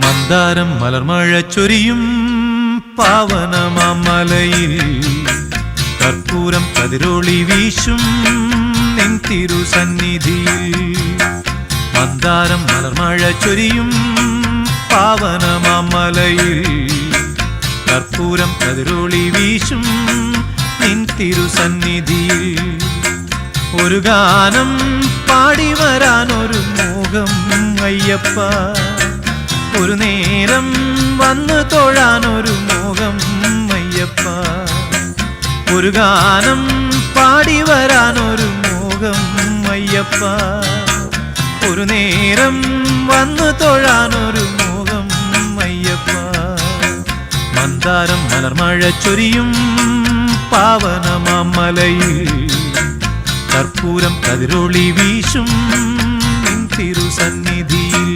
മന്ദാരം മലർമഴ ചൊരിയും പാവനമാമലയിൽ കർപ്പൂരം കതിരൊളി വീശും നിൻ തിരുസന്നിധിയിൽ. മന്ദാരം മലർമഴ ചൊരിയും പാവനമാമലയിൽ കർപ്പൂരം കതിരൊളി വീശും നിൻ തിരുസന്നിധിയിൽ. ഒരു ഗാനം പാടി വരാനൊരു മോഹം അയ്യപ്പ, ഒരു നേരം വന്നു തൊഴാനൊരു മോഹം അയ്യപ്പ. ഒരു ഗാനം പാടി വരാനൊരു മോഹം അയ്യപ്പ, ഒരു നേരം വന്നു തൊഴാനൊരു മോഹം അയ്യപ്പ. മന്ദാരം മലർമഴ ചൊരിയും പാവനമാമലയിൽ കർപ്പൂരം കതിരൊളി വീശും നിൻ തിരുസന്നിധിയിൽ.